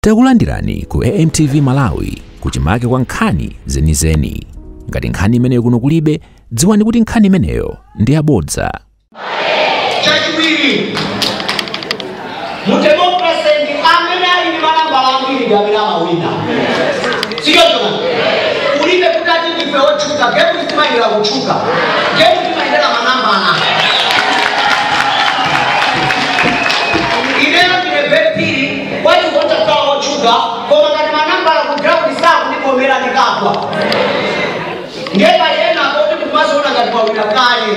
Takulandirani ku AMTV Malawi kuchimake kwa nkhani zenizeni. Ngati nkhani imeneyo kuno kulibe, dziwani kuti nkhani imeneyo ndi yabodza. Chachiwiri, mudemokrasi ndi amene ali ndi manambala ambiri ndi amene amawina. Sikiyozona, kulibe kutati ndife otchuka, gemu timayendera kutchuka, gemu timayendera manambala. Ineyo ndine vetiri, wati kontakala otchuka, koma ngati manambala ku ground saku ndikomera ndikapwa. Ngeka yena kuti kumazoona ngati pawina kale.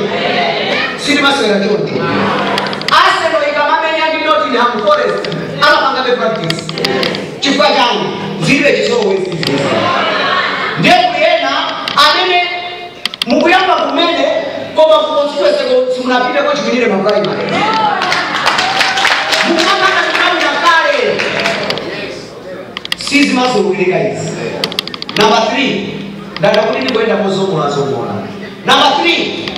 Sini maswera chonde. Arsenal ikamamenya ndi Nottingham Forest amapanga be practice. Chifukwa chani zilibe chizowezi. Ndiye kuyena amene mukuyamba kumene koma kukonstituency simunapita ko chivinire ma primary. Mukamana kawina kale. Sisi maswera guys. Number 3. Ndaka kuti ndikoenda kuzomola. Number 3.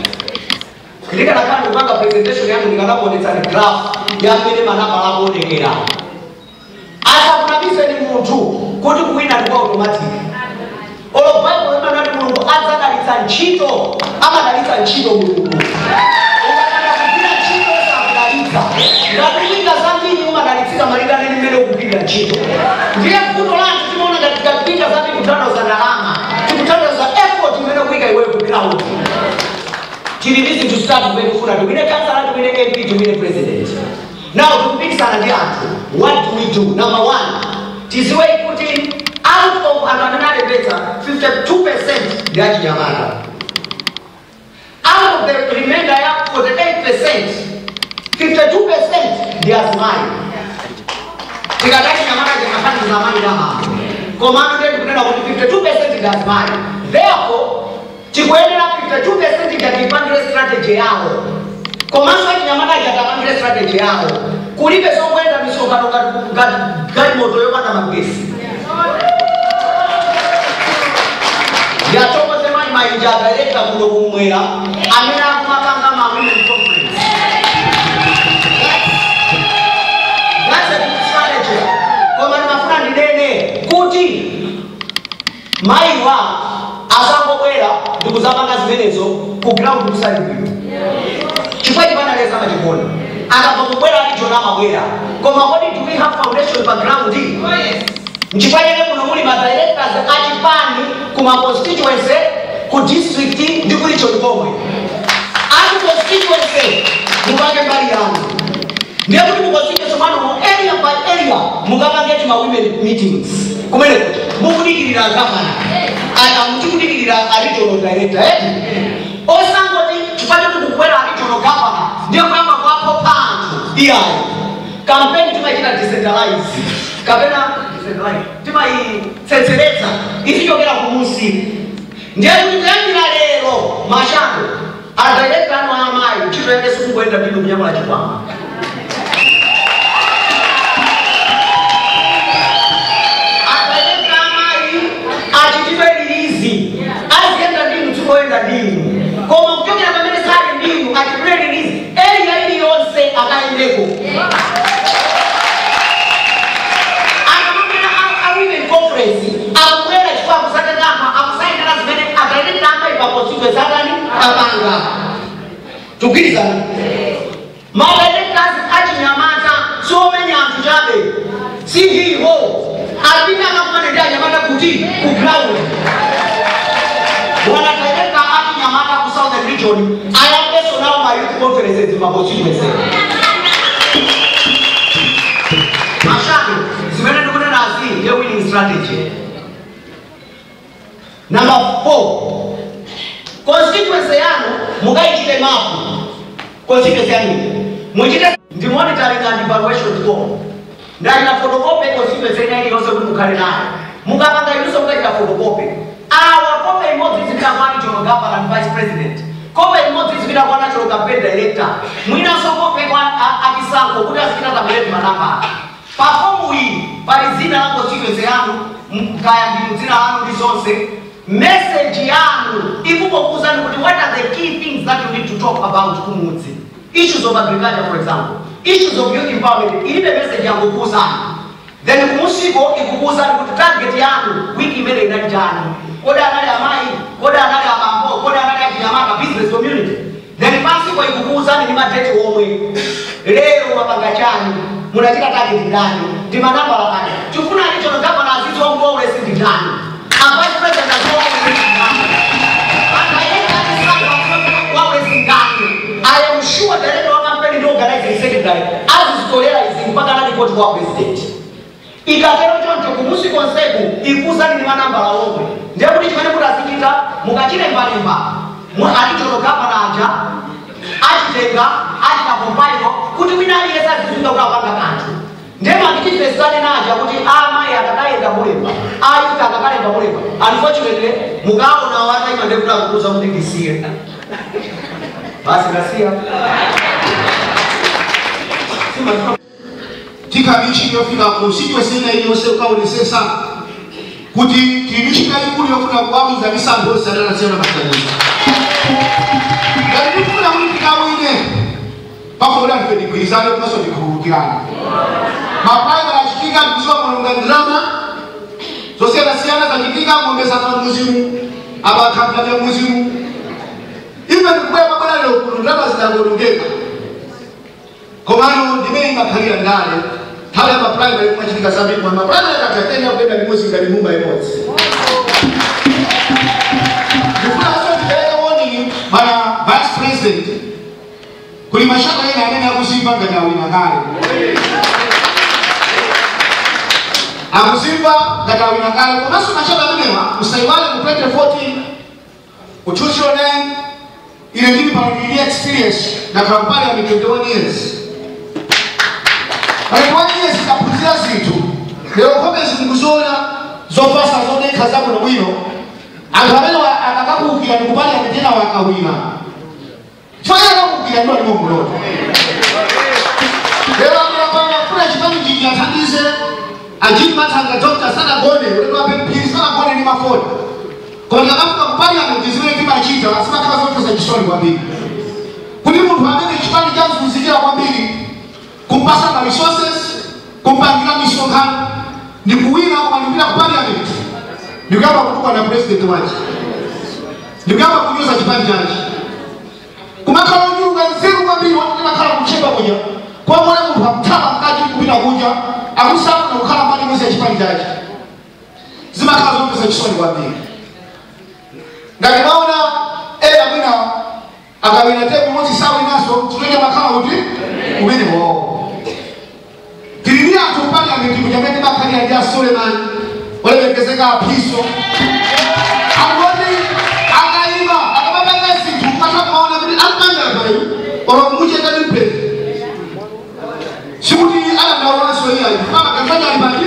Kilika nakana kupanga presentation yangu ndikanakuonetsa ni graph ya mene manambala akuonekera. Asa kuna bise ni muntu kuti kuwina ndi automatic. Olo Bible ema nati Mulungu adzadalitsa ntchito amadalitsa ntchito Mulungu. Ukakana kupira ntchito sakudalitsa. Ngakuyika zambiri umadalitsika malingana ndi mmene ukupira ntchito. Ndiye fundo lanthu timaona ngati tikapinga zambiri kutanthauza ndalama, tikutanthauza effort imene ukuyika iweyo kupira uti. Chilivizi to start when you to win a councillor, to win a MP, to win a president. Now to pick Sanadiatu, what do we do? Number 1, this way put in out of another better 52% Gaji Yamada. Out of the remainder 48%, 52% they are mine. Tikadashi Yamada Japan Zamani Dama. Commanded to 52% they are mine. Therefore, chikuendera 52% jatipangire strategy yao. Komanso chinyamata jatapangire strategy yao. Kulibe sokwenda misokano gari moto yopanda magesi. Yatoko sema imainja director kuno kumwera amena kumapanga ma women conference. That's a good strategy. Koma nimafuna ndinene kuti maiwa asangokwera ndikuzapanga zimenezo ku ground kusalipiwa. Chifukwa chipana leza machikoni. Akapokwera ali Jona mabwera. Koma what do we have foundation for ground? Nchifukwa chene kuno muli ma directors achipani kuma constituency ku district ndi kuli cholikomwe. Ati constituency mupange mbali yangu. Ndiye kuti mu constituency mano area by area mukapange ma women meetings. Kumene mukudikirira governor. Ata mukudikirira regional director osangoti chifanye kukukwera regional governor ndiye kwamba kwapo pantu iyayi campaign timachita decentralize kapena decentralize timaitsetseretsa izichokera kumusi ndiye kuti kuyambira lero mashando adirector anu amayi chitoyende sikungoenda bwino mnyamula chikwama. Koenda dini. Koma mkiokera pamene sali dini, atipulele nizi, area ili yonse akaendeko. Akamamena a women conference, akumwela chukua kusate kama, akusaini kana zimene, akaende kama ipaposiwe satani, apanga. Tukiriza. Directors achinyamata, so many antujabe. Si hiho. Alipita kama ndia nyamata kuti, kuground. When I get to Yamata to Southern region, I am also now my youth conferences in my constituency. Mashado, Simena Dunazi, their winning strategy. Number 4, constituency Yano, Mugai Chilemapu, constituency Yano, Mujita, the monitoring and evaluation form. Then a photocopy constituency and also Mukarina. Mugabanga use of like a photocopy. Our corporate motives in our national governor and vice president. Corporate motives in our national campaign director. We now support one Akisanko, who has been at the Manapa. Perform we, Parizina constituency, Kaya Muzina resources, message Yanu, Ibu what are the key things that you need to talk about Issues of agriculture, for example. Issues of youth empowerment, even the message Yangu. then kumusiko ikukuza kuti target yanu wiki imene inajani koda anali amai koda anali amambo koda anali achinyamata business community then pasiko ikukuza ni madate omwe lero mapanga chani munachika target ndani ndi manamba lakani chifuna alicho ngapa na azizi wa mbo ule sindi ndani vice president azwa ule sindi ndani I am sure that everyone company no organize the secretary as is tolera mpaka na report kwa president ikatero choncho kumusi konseku ikuza ni manamba la omwe ndiye kuti chimene mutasikita mukachire mbali mba alicho ngapa na aja achitenga achita compile kuti wina aliyesa zizinga ukapanga kanthu ndiye makitipesane naja kuti amai atakaenda mulemba ayuka akakaenda mulemba unfortunately mukaona wataima ndekuda kukuza kuti ndisiye basi ngasia tika michi yofika ku situation iyo se ukaulise sana kuti kinichika ikuli yofuna kuamuza misambo sana na sema makanisa ndio kuna mtu kama ile pamoja na kudikwizana kwa sababu kuhukirana mapai wanachikika kusoma kwa drama sosiala siana za kikika muongeza na muzimu aba kabla ya muzimu even kwa mabana leo kuna zinagorogeka komano dimeni makaria ndani hali ya primary kwa chini kasabi kwa primary katatenya kwenda limosi ngani mumba emozi kuna sote kaeka warning mara vice president kulimashaka yeye anena kusimba ngana wina ngale akusimba ngana wina ngale kwa sababu mashaka mema usaiwale kupete 14 uchushone ile nini pamoja experience na kampani ya 21 years. Alikuwa ni sikapuzia zitu. Leo kombe zinguzona zofasa zone kazabu na wino. Angamela akakakuukira nikubali ametena wakawina. Fanya akakukira ndio ni Mungu. Leo anapanga kula chipani jiji atandize ajima tanga Dr. Sana Gone, wewe wape pili Sana Gone ni mafoni. Kwa hiyo kampani amejiziwe kima chita, asema kaza zote za kisoni kwa mbili. Kuni mtu ambaye chipani jangu kuzikia kwa mbili. Kumpasa na resources, kumpangira misonga, ni kuwina kwa manubila parliament. Ni kama kutukwa na president waji. Ni kama kunyuza chipani jaji. Kumakala unyunga nziru kwa mbili, watu kama kala kuchemba moja. Kwa mwana mtu hamtama mkaji kubina moja, akusafu na ukala mbali mwezi ya chipani jaji. Zima kaza zote za kisoni kwa mbili. Ngalimaona mwina akawina tebu mwoti sawa inaso tutoja makama uti ubini wao kilinia tupani ya miti kujamete makani ya Jia Suleiman wale wekezeka piso amwani akaima akababa ngasi tukata maona miti alpanga bayu oro muje kani mpe shimuti ala mnaona soya kama kafanya alibadi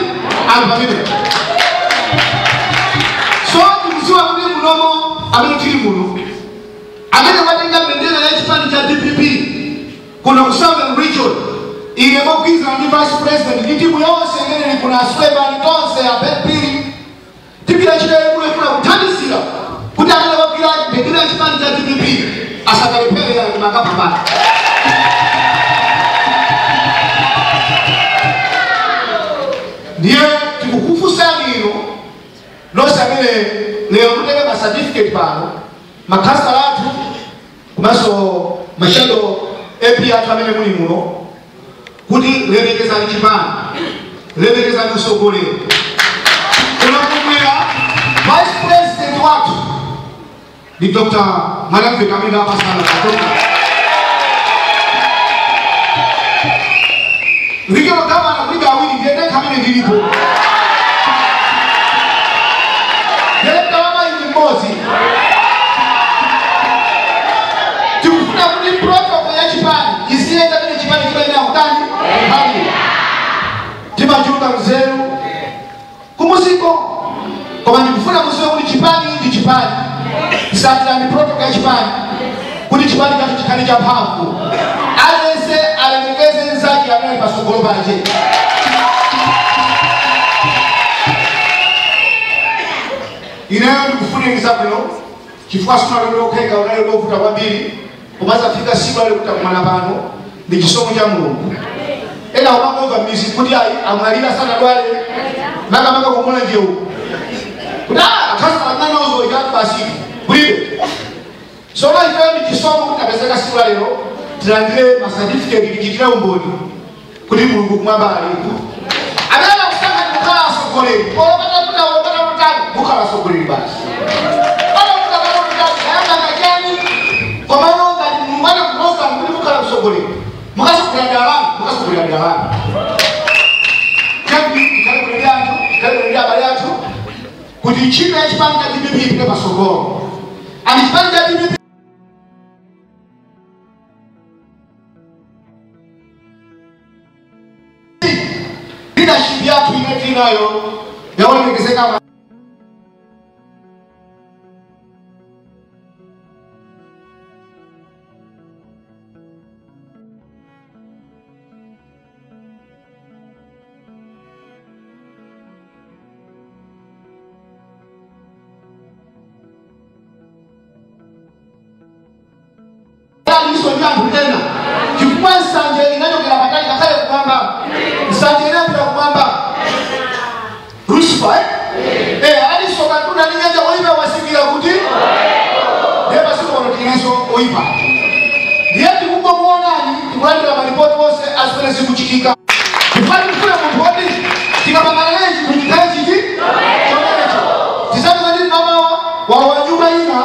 alibadi so kumziwa mbi munomo ametiri munu amene watenga bendera ya chipani cha DPP kuna Southern Region ile mokiza ni vice president ni timu yose ngene ni kuna sweba ni tonse ya pepiri tikira chile kule kuna utanisira kutangana wakira bendera ya chipani cha DPP asakalipele ya makapa bana ndiye tukufu sana hilo nosa vile leo kutega ma certificate pano makasa watu kumaso mashado epi atamene muli muno kuti lelekeza chipani lelekeza kusogole kuna kumwera vice president watu ni Dr. Malambe Kamila Pasala kutoka Rijio kama na kuiga wili ndiye kama ni dilipo yeye kama ni mmozi tukuna kuni protocol ya chipani isienda kwenye chipani kile na ukani hali tiba junga mzero kumusiko kwa nifuna mzero kuni chipani ndi chipani sasa ni protocol ya chipani kuni chipani kati chikani cha pafu alese alemekeze nzaki anaye pasogolo baje inayo kufuni ngisabelo kifua sura leo keka unayo lofuta kwa mbili umaza fika siku ile kutakumana bano ni kisomo cha Mungu ena umagonga misi kuti amalira sana dwale maka kumula njeu kuda akasa nana uzo ikati basi kulibe so la ifemi kisomo kutabezeka siku leo tilandile ma certificate kikitira umboni kuli Mulungu kumwamba alipo adala kusanga kukala sokole olopata kukala sokole basi ala kukala mutaki hayanga ngajani kwa maana mwana kunosa kuli kukala sokole mukasa kulya dalani kandi kali habari yatu kuti china ekipande kya DPP ipite masogolo ali ekipande kya DPP leadership yatu inayo yaonekeseka tena kifua sanje inayokela batali kakale kwamba sanje ndio kwamba rushwa ali soka tuna ninyaja oiba wasigira kuti leba siko notineso oiba ndiye kubwa muonani tukwenda maripoti wose asipelezi kuchikika kifani kule mbodi tikabangaleji kujikaji ji tisabu nini mama wa wajuma ina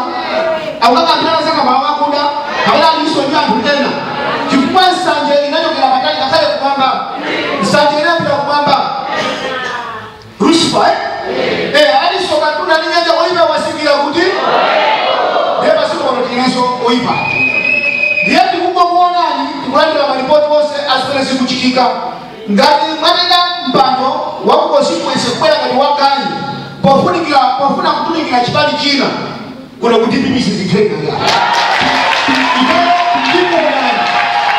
au kaka tunaweza kama wakuda kabla alisonja tena kifua sanje inayokela batali kakale kwamba sanje ndio kwamba rushwa ali soka tuna ninyaja oiba wasigira kuti leba siko notineso oiba ndiye kubwa muonani tukwenda maripoti wose asipelezi kuchikika ngati mwanenda mpando wakukosi kwese kwela ngati wakani pofuna kutunikira chipali china kuna kuti bibisi zithenga ya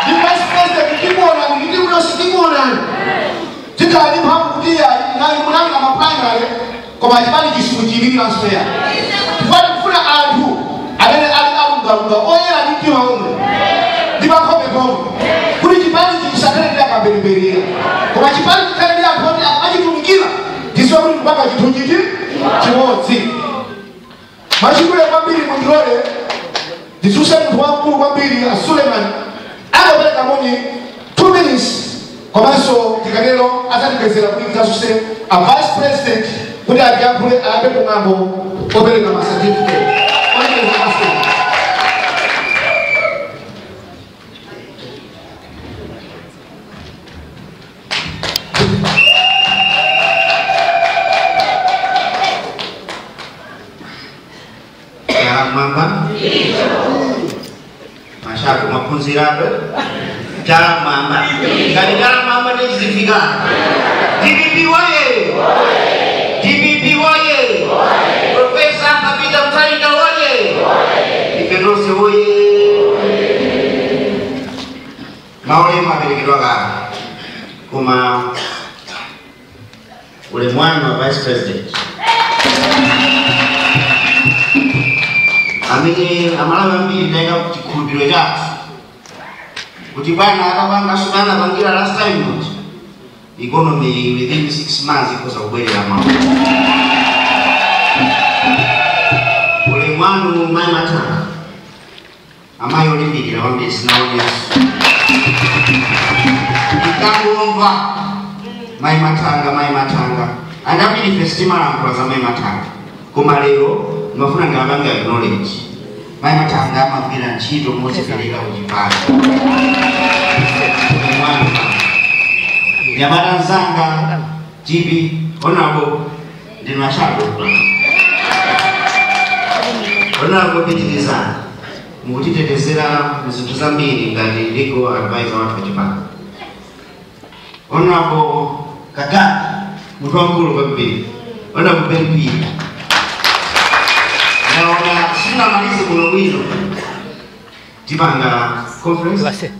vice president kibonani ngiti unosi kibonani tikali mphamvu kuti nayi munanga mapangale koma chipali chisumu chilikira nsweya tifati kufuna anthu amene ali alungalunga oyera ndi mtima omwe ndi makhope pomwe kuti chipali chisakale ndi akamberimberiya koma chipali chikhale ndi anthu oti amachitumikira ndiso kuti mpaka chinthu chiti chimodzi machikule kwambiri mundilole ndisuse munthu wamkulu kwambiri a Suleiman akapereka moni 2 minutes komanso tikalero atatikezera kuti titasuse a vice president kuti atiyankhule abe kumambo opereka ma certificate mama mashaka mapunzirabe cha mama kalikala mama nizifika DPP waye DPP waye Profesa Kapita Mtalinga waye Ipenose waye maole mabelekelwa kuma ule mwana wa vice president amene amalawa mbili ndaika kuchikhulupiriro chake kuti bwana akapanga sukana pangira last time kuti economy within 6 months ikoza kubwerera mawu ule mwanu mai matanga amayi olimbikira wambiri sinaonyeso ikangomva mai matanga andapili festival ankula za mai matanga koma lero mafuna ngabanga acknowledge mai matanga amagwira ntchito mozipereka kuchipata nyamata nzanga tibi onabo ndinashako onabo pitizana mukutitetezera muzinthu zambiri ngati legal advisor wathu kuchipata onabo kakati munthu wamkulu kwambiri onabo benipira naona sina malizi kuno bwino tipanga conference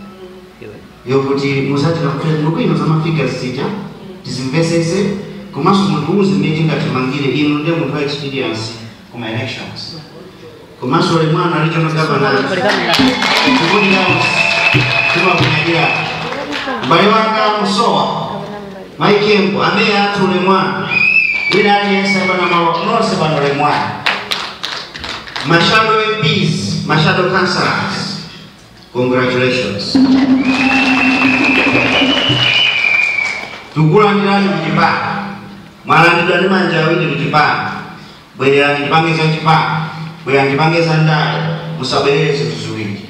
yokuti musatira kutenda bwino za mafigures sija tizimvesese komanso munthu uzimene tingatimangire ino ndi munthu wa experience kuma elections komanso le mwana regional governor kumudira timakunyadira Mbaliwanga Musowa Maikempo ambaye atule mwana wina aliyesa bana mawanose bana le mwana Mashado MPs, Mashado Councillors, congratulations. Tukula ndirani mjipaa Malandidwa ni manjawidi mjipaa Bwele ya njipangeza njipaa Bwele ya njipangeza ndari Musabeleze tuzuwiki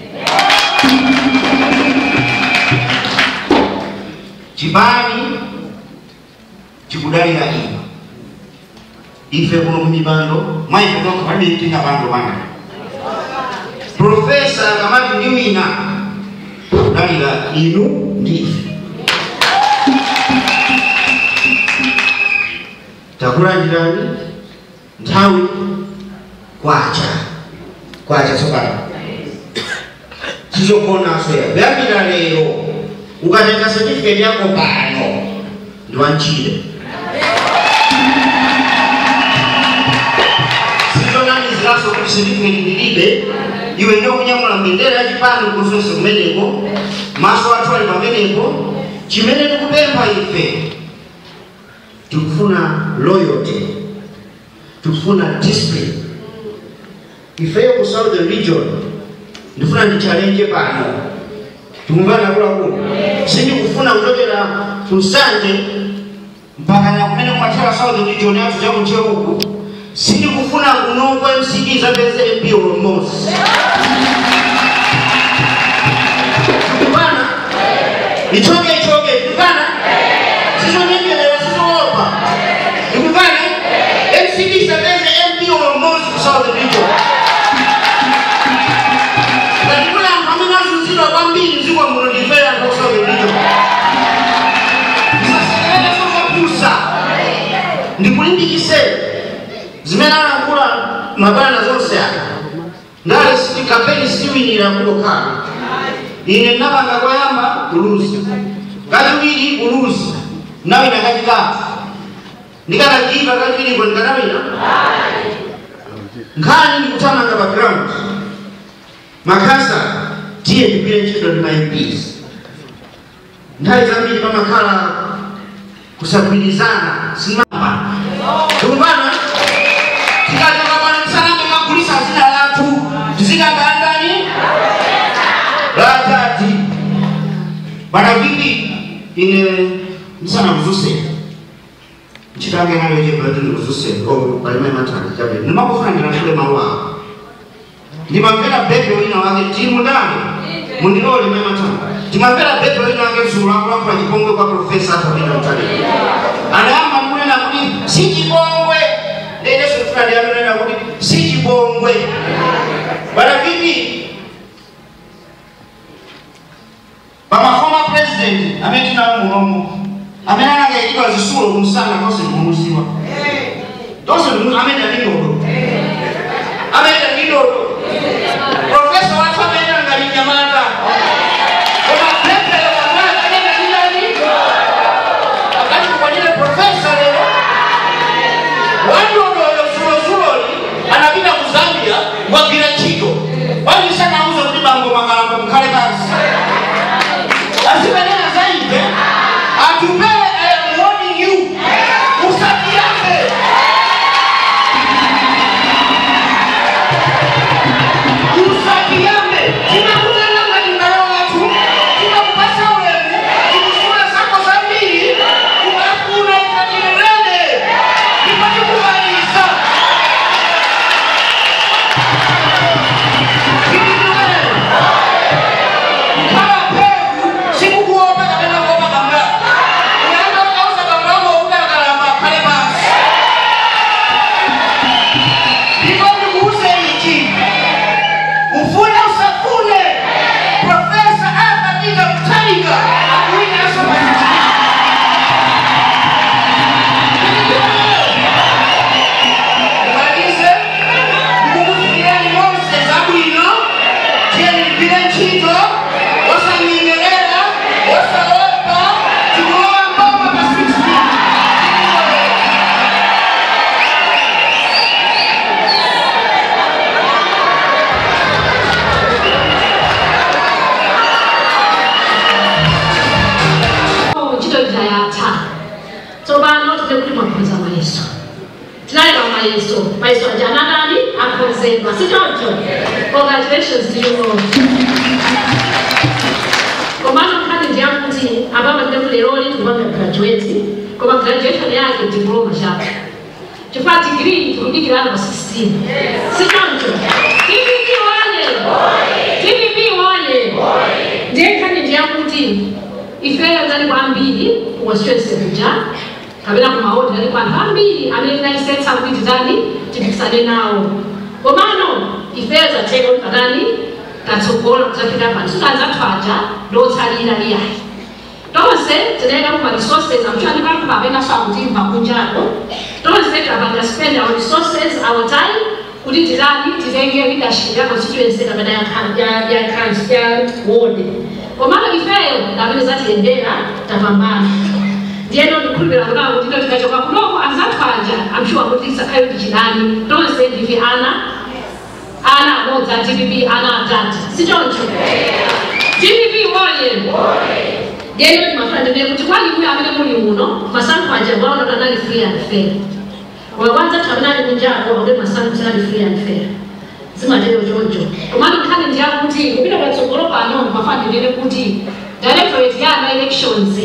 Chibani Chibudari ya ino Ife kuno mjibando Maife toka padi itinga bando banda Profesa Kamati Ndiwina Dari la inu ndife Takura jirani Ntawi Kwacha sokana Chizo kona soya Vyamila leo Ukateka certificate yako pano Nduanchile Sizo nani zilaso kwa certificate nilibe Iwe nyo kunyamula mbendera ya jipani Kufeso kumeneko Maso watu wali pameneko Chimene tukupempa ife Tukufuna loyalty Tukufuna discipline Ifeyo ku Southern Region Ndifuna ni challenge pano Tungana kula kula Sindi kufuna utokera Kusanje Mpaka na kumene kumatera Southern Region ya tujamu ncheo huku Sindi kufuna kunoko MCD za beze MP Olomos Tukupana Ichoge Tukupana Siso nenge lewa siso opa Tukupana MCD za beze MP Olomos Southern Region Katikula hamina zuzilo wambili Nzikwa mronifera kwa Southern Region Sasa soka pusa Ndikulindi kise Zimena nakula mabana zonse hapa Ndale siti kampeni siwi nirakuloka Ine nabanga kwa yamba uluzi Kadumiri uluzi Nawi na katika Nikana kiva kadumiri kwa nikanawina Nkani nikutana nga background Makasa Tiye kipile chido ni MPs Ndale zambili pa makala Kusabilizana Simama Tumbana Tikatoka kwa msana mekakulisa zina latu Tizika kaandani Ratati Bana vipi Ine Msana mzuse Nchitange na weje Bladuni mzuse Kwa balime matana Jabe Nimako funa ngira shule mawa Nimapela bebe wina wage Timu ndani Mundilole mema matana Timapela bebe wina wage Sura kwa jipongwe kwa profesa Hata wina mtani Anayama mune na kuni Sijibongwe Nene sufuna diamine na kuni Sijibongwe Bana vipi Bama former president Ametina umuromo Amenana nga ikiwa zisulo Musana kose kumusiwa Tose amenda ninodo Amenda ninodo Professor watu amenda nga linyamata Koma pepe ya wamana Amenda nilani Akati kukwanyile professor leo Wando yo sulo Anabina kuzambia Wagira chito Wani sana uzo Tibango makalamba mkale kasi Asimenena zaidi Atupewe I am warning you Usaki yake Usaki yake Kina kuna langa Maiso ajananani akonzerwa. Sitonto. Congratulations to you all. Komano kani ndiyakuti ababa ndekuleroli tubanga graduate. Koma graduation yake diploma shaka. Chifukwa degree turudikira hano 16. Sitonto. TPP wale. TPP wale. Ndiye kani ndiyakuti ifeya ndani kwa mbili uwasiweze kuja. Kabila kumaodi ndani kwa mbili amena isensa kuti ndani tipisane nao. Komano ifeya za tego ndani katsogola kutafika pano. Sukanza twaja ndotsalira iyayi. Tonse tineka kuma resources amchani kantu kabena sakuti mbakunjako. Tonse kabanga spend our resources, our time kuti ndani titenge leadership ya constituency kabena ya ward. Komano ifeyo ndamene zatiyendera tapambana. Ndieno ndikulubira kuna kuti ndo tikachoka kunoko azatwaja amshuwa kuti tisakayo tichidani. Tonse ndivi ana moza TPP ana data. Sichoncho. TPP woye. Ndieno timafandene kuti kwali kuya amene muli muno masankwaja bwaona kanali free and fair. Wawanza tabinali kunjako wale masankwaja free and fair. Zimatero choncho. Komano kani ndiyakuti kupita patsogolo pano mafandene kuti directorate ya elections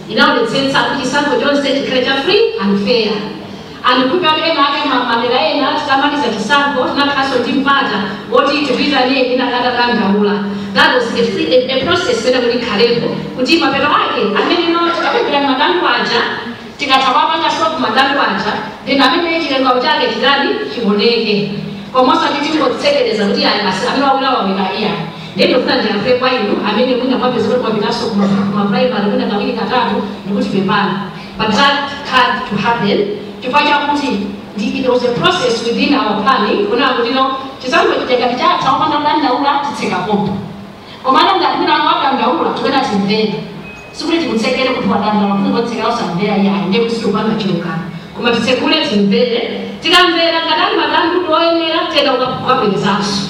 inaonetsetsa kuti sango chonse chikhale free and fair. Alikuwa mamela ena tukamaliza kisango tunakaso timpata woti tupita niye inakata kangaula. That was a process wena kuli kalepo kuti mapelo ake amene no tukapepera madandu aja tikatawapanga stop madandu aja then amene chilengo chake chidani chiboneke komosa titingo tsekeleza kuti ali basi amene wawila iya ndeno kuna ndiyafe kwa inu amene mwina mwapezo kwa binaso kuma primary mwina kawili katatu nikuti pepana but that had to happen. Tufaja kuti it was a process within our planning. Kuna kutino chisango chiteka kichata omana ndaula titseka pompo. Omana ndakuna ngwapa ndaula tuwena timvera. Sikule timutsekele kuti wadanda wakungo tseka osamvera ya ndeko sikubanga choka. Kuma titsekule timvere tikamvera kadali madandu toyenera tena ukapelezanso.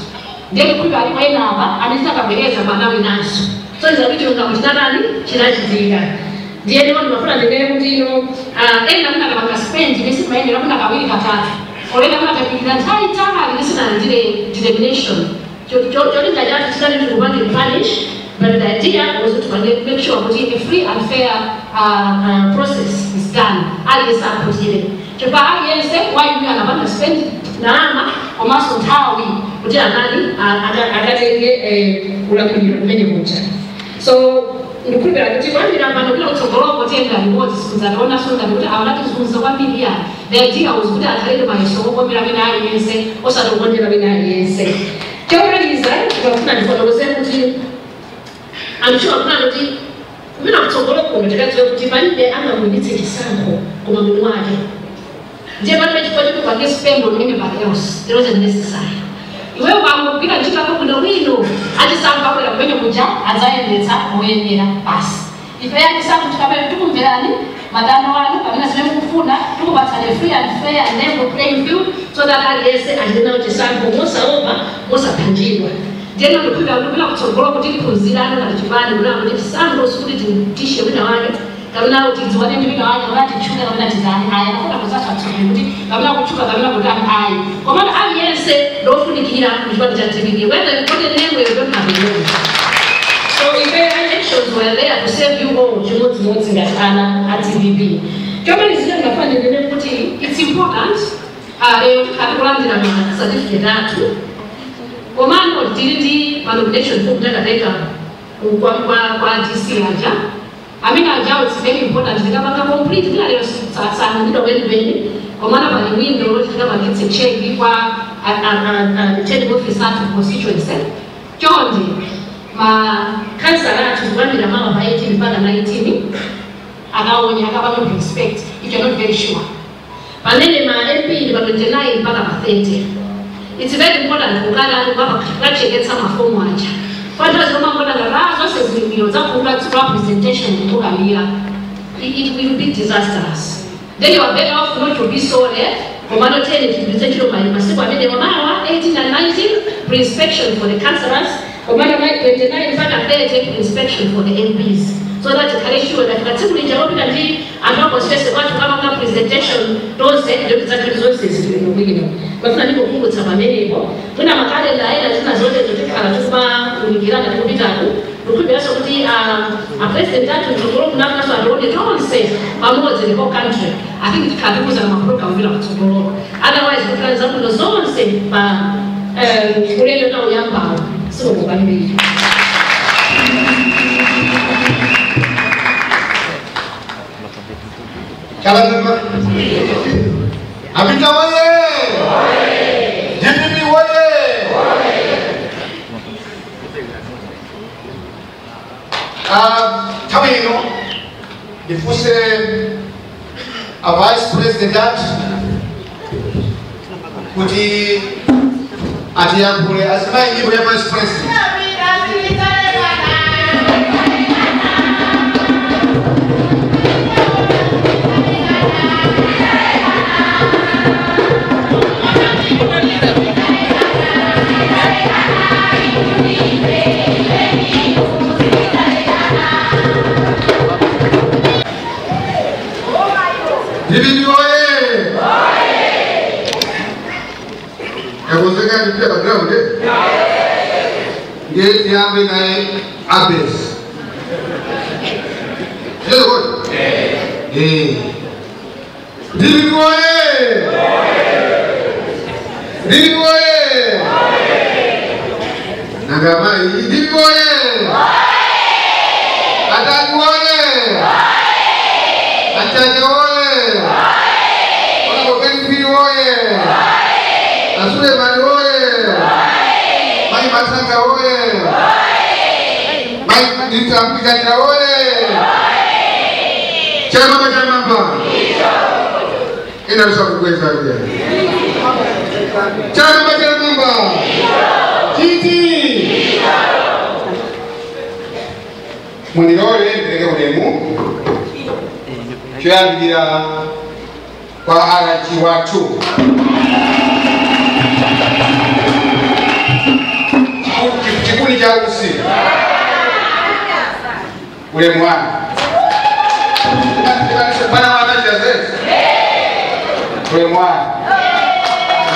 Ndeke kuti ali kwena aba anataka kubeleza banawe naso. So izabiti ungamutina nani chinachitika. Ndiye ndio tunafuna ndene kuti ino enda kuna kama spend bisi maende kuna kawili katatu. Oleka kuna kapita taita bisi na determination. Jodi tajati tsani tukubanga punish, but the idea was to make sure that a free and fair process is done. Ali support ile. Tupa yense why we are about to spend naama omaso tawi kuti anani akatenge ulakulira mene mucha. So ndikubira kuti kwandira pano kila utsogoloko tenda rewards sikuzanaona sonda kuti awalati zunza kwambiri ya the idea was kuti athalele maisoko kwambira bena yense osadokondera bena yense chomaliza tukafuna ndifotokoze kuti I'm sure kuna kuti kumina kutsogoloko ndikadziwe kuti palibe angamwinitse chisankho koma mwini wake ndiye palibe chifukwa choti pange spend on anybody else. It wasn't necessary. Iwe wangopika chikapo kuna wino atisankho akwera kumene kuja adzayendetsa oyenera basi. Ife yatisankho chikapele tukumverani madano wanu pamene zimene kufuna tukupatsane free and fair and level playing field so that aliyese achitenawo chisankho mosaopa mosaphanjidwa. Ndiye ndikupika kutsogolo kuti tiphunzirane ngati chipani kuna kuti chisankho sikuti titishe wina wake kabla utiziwane wina wake wakati chuka kabla tizani haya nakona kuzasa tsogolo kuti kabla kuchuka kabla kutani haya kwa maana aliyese ndofunikira kuchipani cha TPP whether you put a name or you don't have a name. So if elections were there to save you all chimodzi ngatana at TPP. Kama nizile ngafanya nene kuti it's important leo tukakulandira ma certificate atu komano diliti nomination for kutaka kwa DC aja amina aja it's very important ndikabanga complete kila leo sana ndio wenu komana bali window kama kitse check kwa returning officer to constituency Jondi ma kansala tuzwandira mama ba 18 mpaka 19 akaonya akabanga respect if you're not very sure panele ma MP ni ba 29 mpaka 30. It's very important kukala kucheketsa mafomu aja. Kwanza zoma ngoda ngarazo sezimio za kuula representation kukamira. It will be disastrous. Then you are better off not to be sorry. Komando 10 representation of my masiku amene wamawa 18 and 19 pre-inspection for the councillors. Komando 29 mpaka 30 pre-inspection for the MPs. so that kale sure that katsiku linjawopita ndi anthu akonstituency kwathu kama presentation tonse ndio tizakali zonse zilino mwingine bafuna ndipo kungutsa pamenepo kuna makalenda aina zina zote zotikhala tukuma kunikirana tikupitaku tukubiraso kuti a president athu mtogolo kunamnaso atione tonse pamodzi ndipo country I think tikatukuza na maprogram vila kutsogolo otherwise kukhala zakuno zonse pa ulendo na uyambao sio kubalibili Kala zima. Abita waye. DPP waye. Tamino. Ifuse a vice president kuti atiyakule asimaye nyimbo ya vice president. Bibi oye! Ekoseka nipia background Nge yambe na Abes. Ndio kwa? Bibi oye! Bibi oye! Nagamai bibi oye! Atani oye! Atani oye! Oye! Asule mani oye! Mai matanga oye! Mai nitampigania oye! Chama mamba! Ina rusa kukweza pia. Chama mamba! Titi! Munirole ndege ulemu. Kyangira kwa arachi watu kikuni cha usi ule mwana bana wanacha zetu ule mwana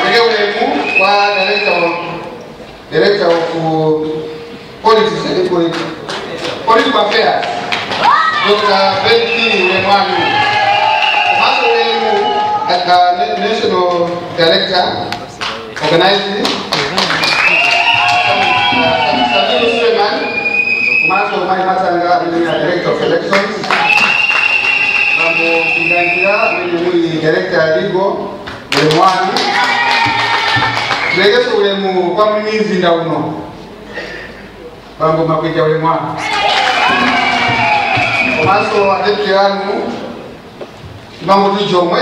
ndege ule mu kwa director of political affairs Dr. Benki ule mwana at the national director organizing Samuel Suleiman, Master Mai Matanga, director of elections, Bambo Kigangira, director Ligo, Lemwani, Legacy Lemu, Kwaminizi Ndauno, Bambo Makwija Lemwani, Master Adeptianu, Bambo Dijomwe,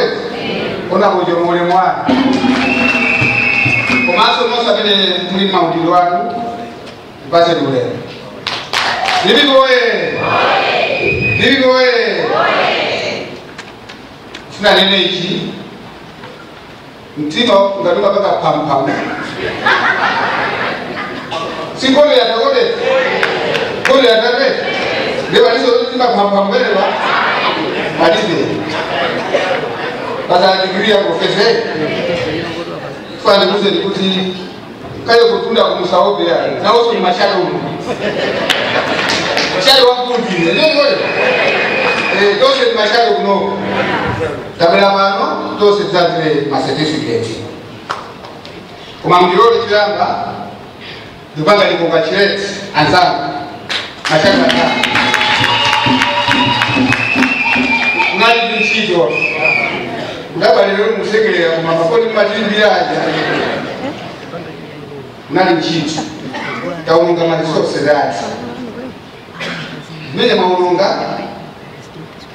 ona bojo mole mwana komaso nosa bene mulima udilwanu base dole bibi boye sina nene iki mtino ngaduma baka pam sikole ya tagode kole ya tabe leo alizo tima pam bele wa hadithi Bata degree ya professor. Fani muse nikuti kayo kutunda kumusaobe ya. Na oso ni mashado umu. Mashado wangu undine. Dose ni mashado uno. Tabela mano, dose zazile masetesi geti. Kuma mjirole kilamba, dubanga ni congratulate anzana. Mashado anzana. Nani binchito. Ndaba lero musegelera ku maponi matimbiyaje nali nchiti taunga malisose dati mene maulunga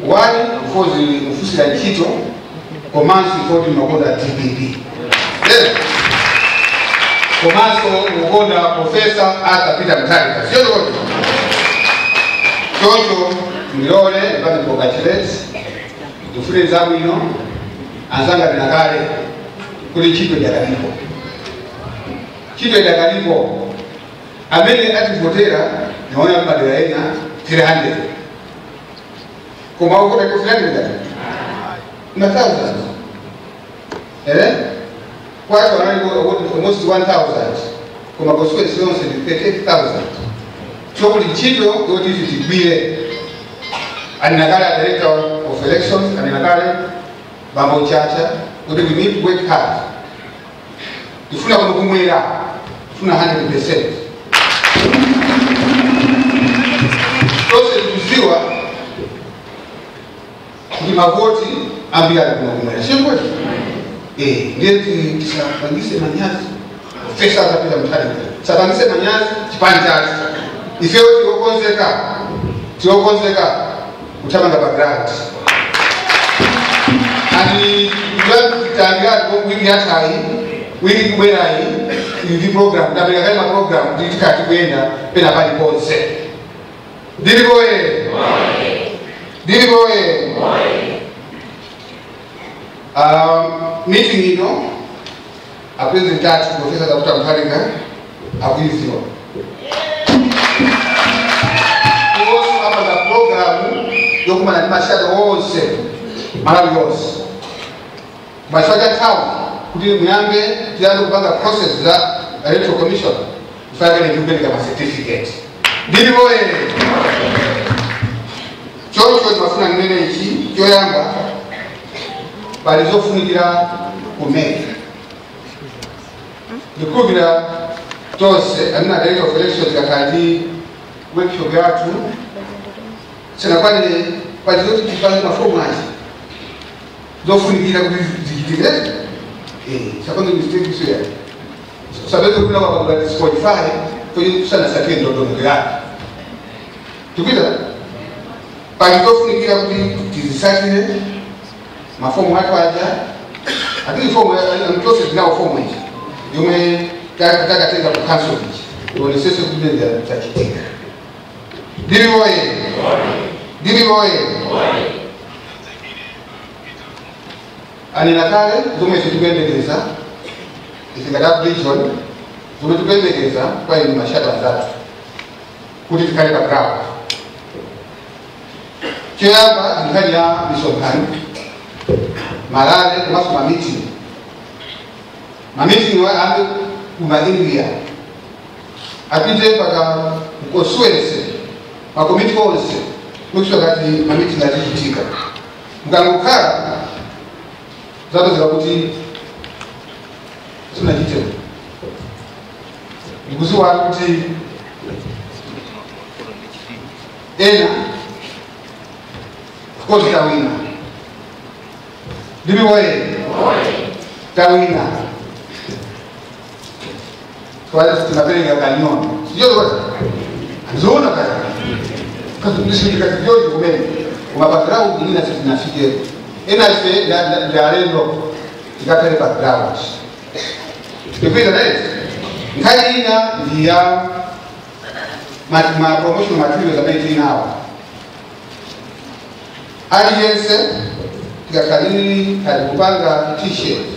wani kozi mfusira nchito komansi kodi makonda TPP komanso mukonda professor hata Peter Mtarika sio ndoto toto milole bali congratulate tufure zamu ino Anzanga binakale kuli chito ya kalipo. Chito ya kalipo. Amene ati votera naona mbadala ina 300. Koma uko na kufanya nini? Na thousands. Kwa hiyo almost 1000. Koma koswe sio 38,000. So kulichito yote zitibile. Aninakala director of elections, aninakala Bambo Chacha, we need to work hard. If you are going to do 100%. Process kuziwa ni mavoti ambia kuna shimbo ndiye kisapangise manyazi pesa za mtani sapangise manyazi kipanjazi ifyo tiokonzeka utabanga background ani tanga kwa wiki hata hii wiki kubera hii hivi program tabia kama program ditikati kwenda pena pali ponse Dili boye. Meeting ino apresentati Profesa Dr. Mtalinga akuiziwa. Kuhusu hapa za programu yokuma na mashada wose Malawi yose. Mashada town kuti muyambe tianze kupanga process za electoral commission ifanye ni jumbe kama certificate. Dili boye. Chocho tunafuna nene ichi kyoyamba balizofunikira kumeka nikubira tose amina director of elections kakati workshop yatu sana kwani balizote kifanya mafomu aje zofunikira kuzikitika sababu mistake sio ya sababu kuna wabagula disqualify kwa hiyo sana sakeni ndoto yake tukita balizofunikira kutizisakire mafomu hatu aja lakini fomu ya process now fomu hizi yume kaka tenda ku cancel hizi wale sasa kudenda takitika dili boye anina kale zume tugendekeza isingada vision zume tugendekeza kwa ni mashada zatu kuti tikale background kiamba ndani ya misokani Malale kumasu mamiti ni wa ande kumaingia apite paka mkoswese makomiti wose mwisho kati mamiti na jitika mkanukara zato zikakuti tunajitema nguzuwa kuti ena kwa tawina Dibi boye tawina kwa tunapeleka kanyon sio wote zona kaza nishirika kidogo kumeni kwa background ni na tunafike NLC na rendo ikapele background tukipita naye ngai ina ndia ma promotion materials za 19 hour aliyense Gakalini alikupanga t-shirt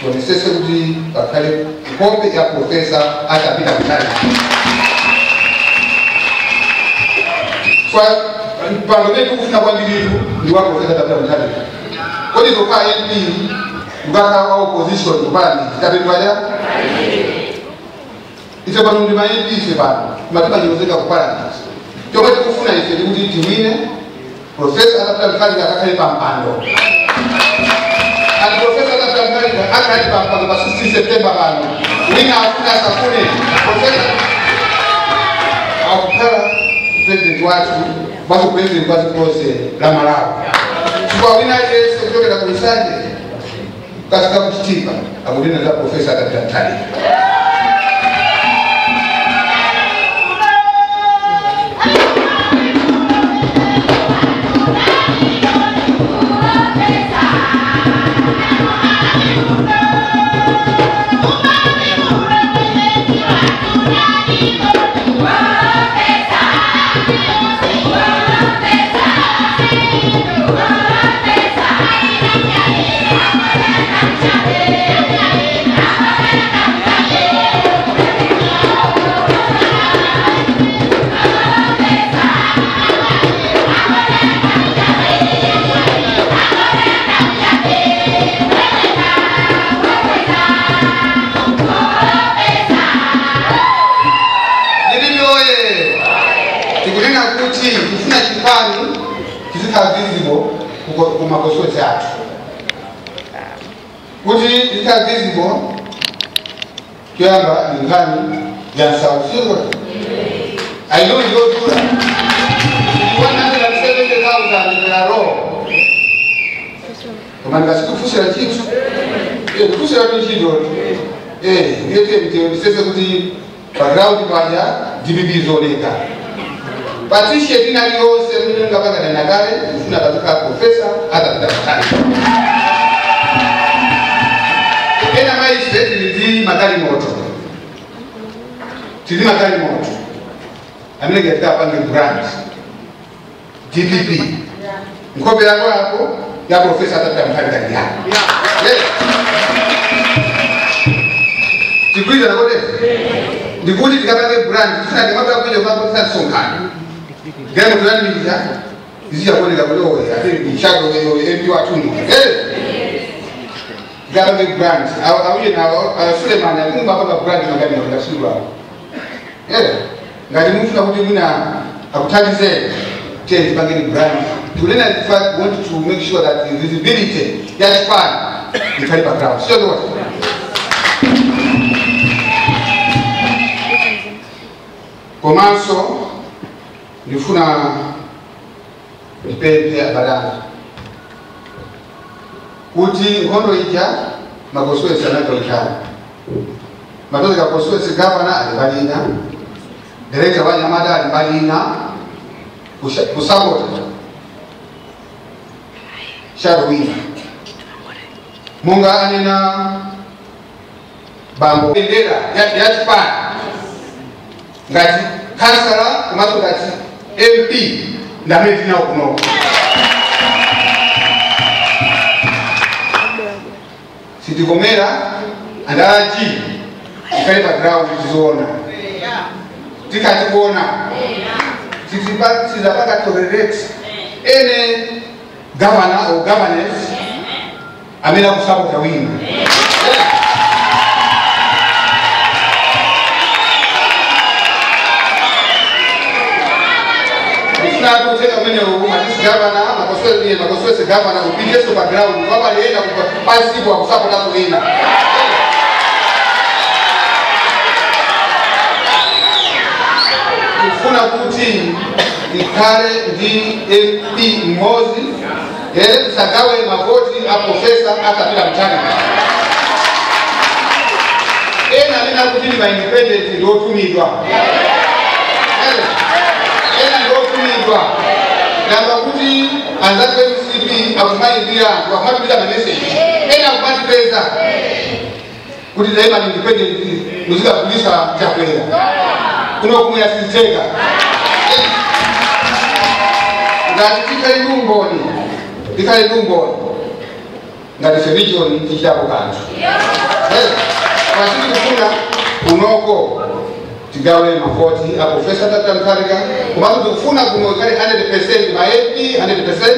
kwa sasa kuti bakale kombe ya profesa atapita mtani kwa mpango wetu kufuna kwa ndilivu ni wako profesa atapita mtani kwa hiyo kwa MP mbaka wa opposition kubani itabidwaja ite kwa ndima MP sibana matuma nyozeka kupana kwa hiyo kufuna ife kuti timine Profesa atapita mtani akakale pampando Profesa atapita mtani akakale pampando kwa 6 Septemba bano wina hakuna safuni profesa akukala president watu basi president basi pose la Malawi kwa wina yese kutoka na komisaje katika kuchitika abudina za profesa atapita mtani Yeah. zikhala visible kumakoswezi athu kuti zikhala visible kuyamba ni nkhani ya nsalu sio I know you do that 170,000 in a row kama nikasikufushira kitu kufushira kitu ngeke sasa kuti background kwaja DBB zoneka Patricia tina liyose mwenye ngapanga na nakale mfuna katika professor hata daktari ena maisha tili magari moto amene katika pange brand DBB mkope yako hapo ya professor hata daktari kani yako Tikuiza na kote ndikuti tikapange brand tuna kimaba kuja mambo sana sonkana gani fulani ni izija kuoneka kudogo ni shago MP wa tundu gani brand au na Suleiman alikumba hapa brand magari na kasura ngati mtu nakuti muna akutatize change pange brand tulena in fact want to make sure that the visibility ya span ni kali background sio what komanso nifuna nipepe abadala kuti ngondo ija makoswezi anatolikana matozi kakoswezi gavana alibalina director wa Nyamata alibalina kusapota sharuwina munga anena bambo bendera ya Japan ngati kansala kumaso ngati MP ndameti nawo kuno sitikomera andalaji ikali background tizoona tikati kuona sizapaka tolerate ene governor or governance amena kusapota wina Nako tena mwenye umatisi gavana makoswezi gavana upige so background kwamba alienda kupasi kwa kusapota wina kufuna kuti ikale ndi MP mmozi sagawe mavoti a professor hata bila mtani ena nina kuti ni independent ndio tumidwa namba kuti anzake MCP akumayimbira kwa matumiza na message ena kupati pesa kuti daima ni independent muzika kulisa chakwera kuno kumya sitega ngati tikali lumboni ngati region tichitapo kanthu kwasiti kufuna unoko tigawe mafoti a professor Dr. Mkarika kumaso tukufuna kuno kali 100% ma MP 100%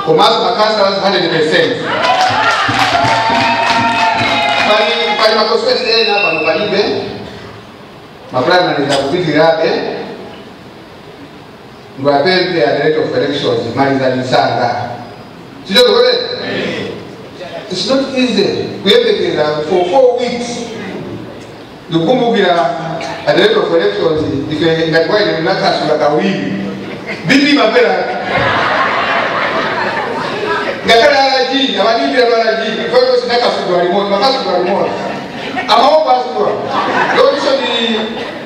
kumaso makasa 100% pali makoswezi ena pano palibe maprimary za kupitirabe ngwapempe ya director of elections maliza nisanga sio kole it's not easy kuyembekeza for 4 weeks ndukumbukira a director of elections ife ngatikwa ile nakasula kawili bibi mapera ngakala alaji abadili alaji kwa hiyo sinakasula remote makasula remote amaomba asura leo ni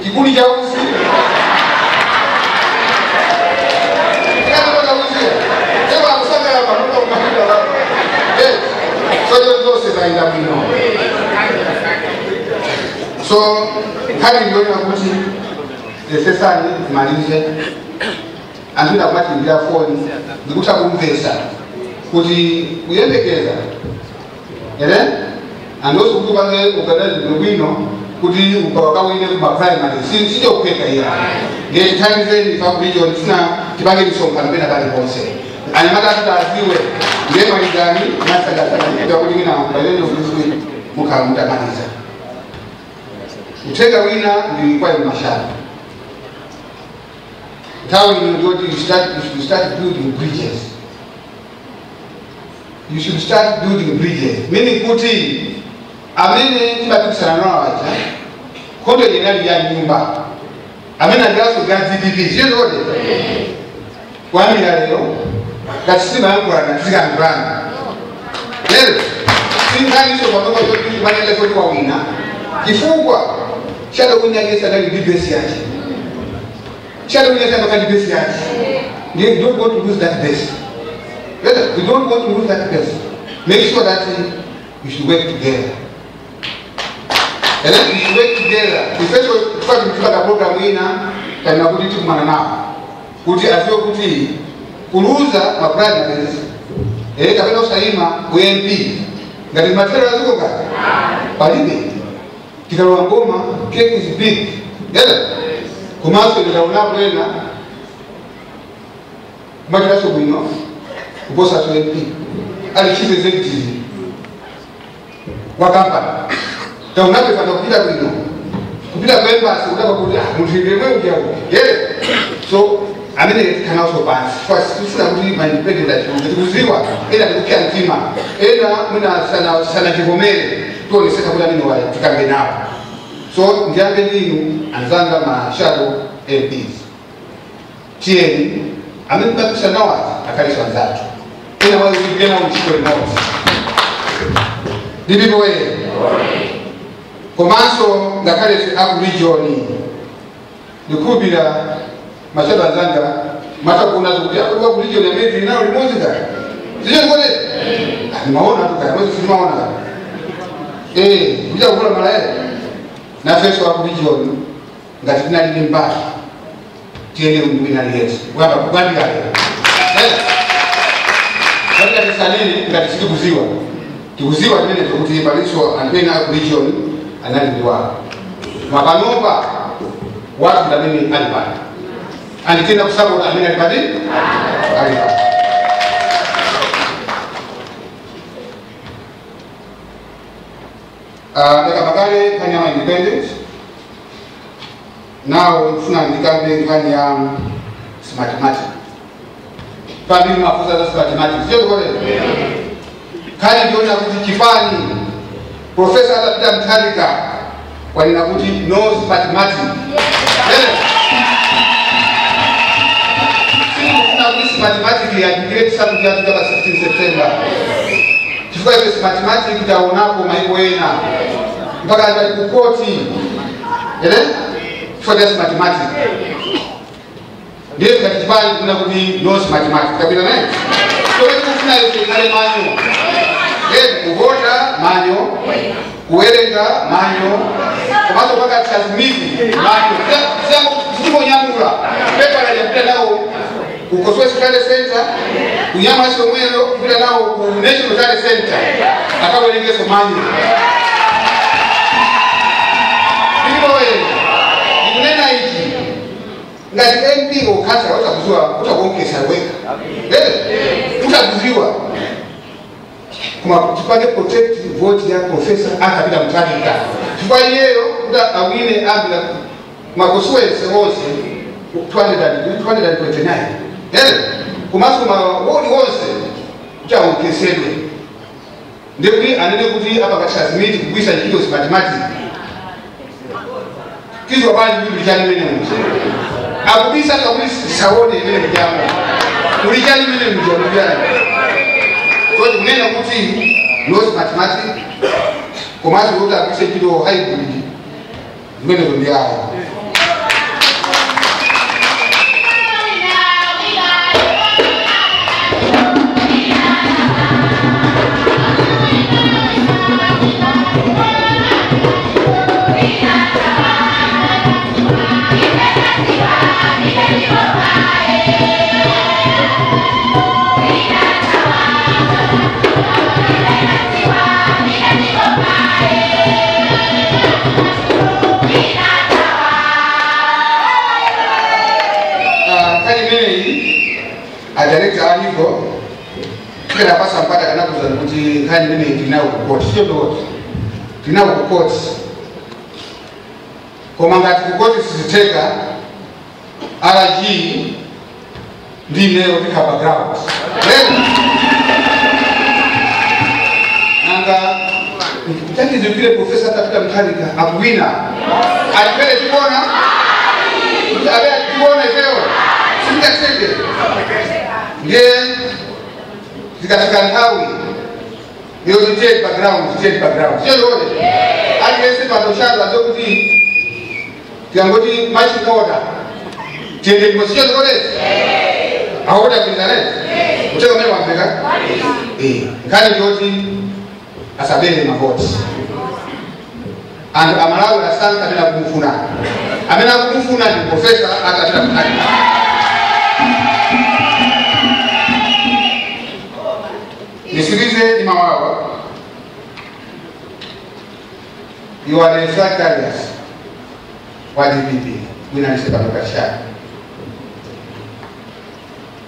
kikundi cha usi so hali ndio inakuti sasa ni malize anataka kupata ndia phone nikuta kumvesa kuti kuyembekeza andoso kubange ukadali nobino kuti ukawakawine kuma primary sio kweka hiyo nge tangize ni fa region sina kibange nisompa napenda kali bonse anyamata tutaziwe ngema ligani nasaka sana ndio kulingana na baleni ofisi mukamtamaliza utega wina ndi kwa mashara tawi ndio start building bridges you should start building bridges. Meaning kuti amene tibatukisana nawo aja kondo yenali ya nyumba amene andilaso ga GDP ziyezode kwamira lero katisima yankulana tizikangulana lero sinkhaniso patoka zoti manele zoti wawina chifukwa chada kunyagesa ndali bibesi yache chada kunyagesa ndali bibesi yache. They don't want to lose that base. We don't want to lose that base. Make sure that we should work together. And then we should work together. Especially because we have a program here, and we are going to manana. Kuti asio kuti kuluza mabrada base. Kapena usaima UNP. Ngati material zuko ka. Palibe. Kikawa ngoma, cake is big. Kumaso ndio unapoenda. Makira sobino. Kuposa to UNP. Ali chief executive. Wa kampani. Ndio unapofanya kupita kwino. Kupita kwa embassy unataka kuja mtindemwe ujao. So amene kana also pass. First sina kuti my independent kuziwa ila kukia nzima. Ila mna sana kivomele. Tuone sasa kula nini wale tukambe nao. So ndiambe nini anzanga ma shadow MPs. Tieni amene bakisha nao akalisha nzatu. Ila wao kugena mchiko nao. Ndivyo wewe. Komanso ngakale aku region nikubira mashaba zanga mata kuna zukutia kwa region ya Medri nao limozika sio ngone maona tu kama sisi maona kuja kula mara na feso aku region ngati tinali mbali tiende mbina yetu kwamba kubali gani katika tisanini ngati sikuziwa kiuziwa nene tukuti balisho anapena aku region analiwa makanomba watu ndani alipata alikenda kusaba amina alipata ndeka magare kanya independent now tuna ndikambe kanya mathematics pambi mafuza za mathematics sio kwa kani ndio kuti kifani Professor Adapta Mtalika walinakuti knows mathematics. Sisi mathematics ya grade 7 ya 16 September. Kifua hiyo mathematics itaonapo maiwena mpaka atakukoti. For this mathematics. Ndio katikipani tunakuti knows mathematics. Kabila naye. So hiyo kuna ile manyo. Kuvota manyo, kuelenga manyo, kumaso mpaka transmiti manyo. Sema nyamura, pepa na yapita nao kukosoa Sukale Center, kunyama sio mwelo, kupita nao ku National Sukale Center, akawelengeso manyo. Ndivyo wewe, nikunena hichi, ngati MP ukata utakuzua, utakuongeza weka. Utakuziwa. Kuma tupande protect vote ya professor akabila Mtalika. Tufanyeo kuda awine abila makoswe sewose 229. Kumaso wodi wose kuja ukesedwe. Ndewi anene kuti apa kashazimiti kubisa hiyo mathematics. Kizo bali bibi jani mene mje. Akubisa kabisa saone ile mjambo. Ulijali mene mjambo gani? So tunena kuti knows mathematics komazi uta kise kido hybrid ngene ndo ndiao director aliko kila pasa mpaka kanakuza kuti kani mimi tinao kukoti sio ndo tinao kukoti kwa mangati kukoti sisiteka RG ndi leo tika background mtaki zikile profesa tafuta mkanika akuwina alipele tibona abe tibona ifeo singa sete ndiye zikafika ntawi ndio state background sio lole aliyese patoshaka zokuti tiangoti machi koda tiende mosio lole ahoda kuzale utego mimi wapeka ngani joti asabele mavoti and amalawi la santa bila kumfuna amena kumfuna ni profesa akataka mkani nisikilize ni mawawa you are the factors wa DPP wina nisema tukashaka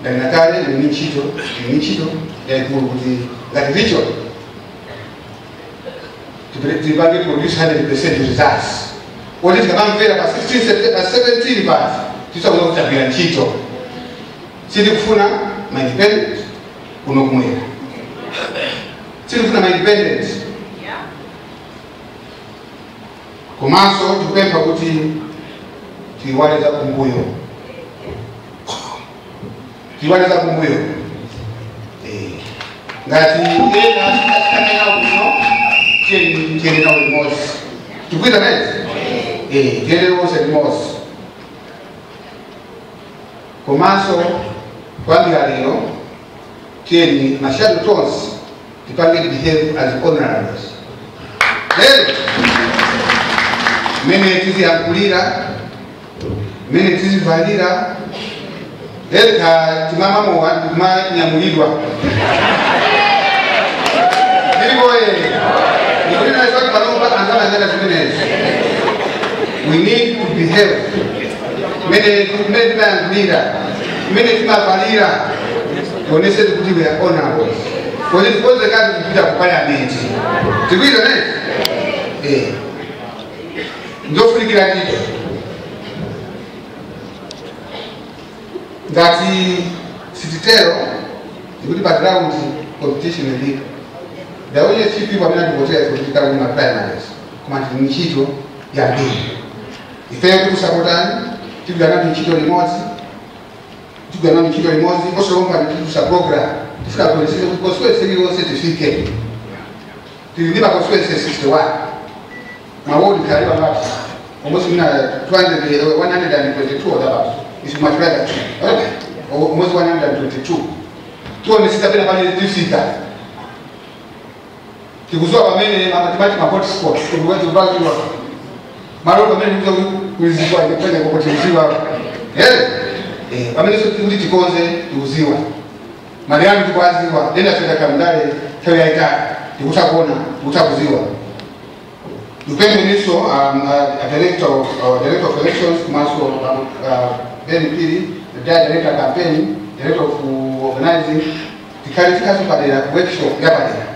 dan nakale ni nichito ya kuruti ngati vicho to produce 100% results what is kama mfera pa 17 basi tutakuwa kutabia nchito sisi kufuna my independent unokumwera sisi kufuna my independent komaso tupempa kuti tiwaleza kumbuyo ngati ena sikana uno tiene na ulimosi tukwita nezi tiene wose ulimosi komaso kwambia leo tieni mashadu tonsi tipange behave as honorables leo mene tizi yankulira mene tizi valira leka timama mowa nyamulidwa we need to behave mene timankulira mene timavalira tuonese kuti we are honorable kwa hiyo tukoze kazi kupita kwa parliament tikuita nezi ndio fulikira kitu ngati sititero ikuti background competition ndi the only few people amena kuvotea kutika kwa primaries kama nchito ya mbili ifeye kusapotani tigana nchito remote also rompa nchito program tifika kwa sisi kuswe sisi certificate tilipa kuswe 61 mawodi kariba ngapi almost 122 about is much better almost 122 tuone sita bila pale tifika kikuzwa pamene mathematics ma hot spot kuweza kubaki wa maro pamene ndio kuziwa ingependa kupoteziwa pamene sio kuti tikoze tuziwa mariani tukwaziwa nenda twenda kamdale tawi yaita tukushakuona tutakuziwa dupende niso director of elections kumaso Ben Pili the director campaign director of organizing tikali tikaso padera workshop yapadera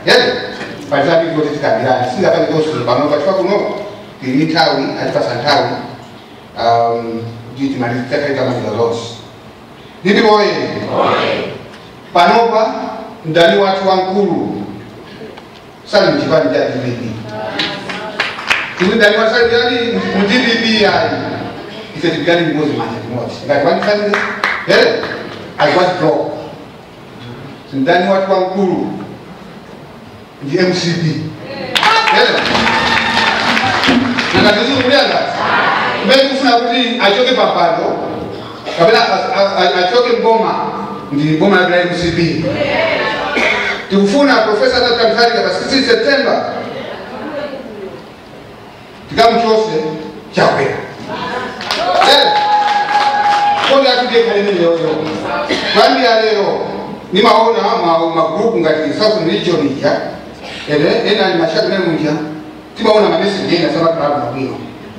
pazabi kuti tikabirana singa pale koso panopa twakuno tilitawi alipasantawi jiti malizitaka kama loss nini boye panopa ndani watu wankulu sali mchipani jadi vipi ndani watu yani mdili yani ikitigani mmoja mmoja ngati wani kazi I was broke ndani watu wankulu ndi MCP na kazi kulianga mbele kufuna kuti achoke papado kabla achoke ngoma ndi ngoma ya MCP tukufuna profesa Dr. Mkhari kwa 16 September tikamchose chape kwa atuje kalini leo kwani leo ni maona magrupu ngati South Region ya ena ni mashaka na munja timaona mamesi ngenga sana kwa hapo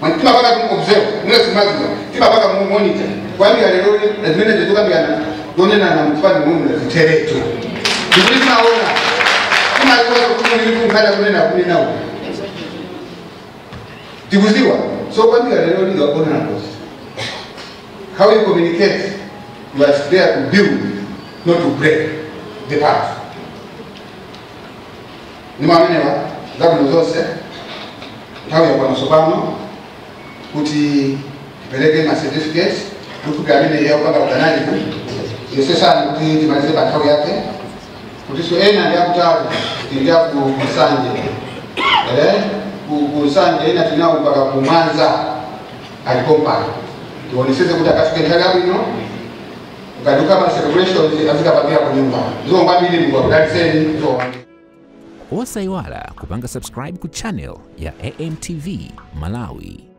mantima baka kumobserve unasimazi tiba baka monitor kwani leo lazima ndio tukambiana donena na mfano mungu na zitereto ndivyo tunaona kama kwa kumungana kunena kunena tikuziwa so kwani leo ndio kuona hapo how you communicate you are there to build not to break the path ni mamenewa zabino zose nthawi yakwana tsopano kuti tipereke ma certificate tukugamine yao kwamba organize yesesani kuti timalize nthawi yake kuti so ena yakutali tingia kusanje kusanje ena tinao mpaka kumanza alikompani tuoneseze kuti akafike nthawi yabwino ukaduka pa celebrations azikapatia ku nyumba zomba bili ngo kudaliseni zo Osaiwala kupanga subscribe ku channel ya AMTV Malawi.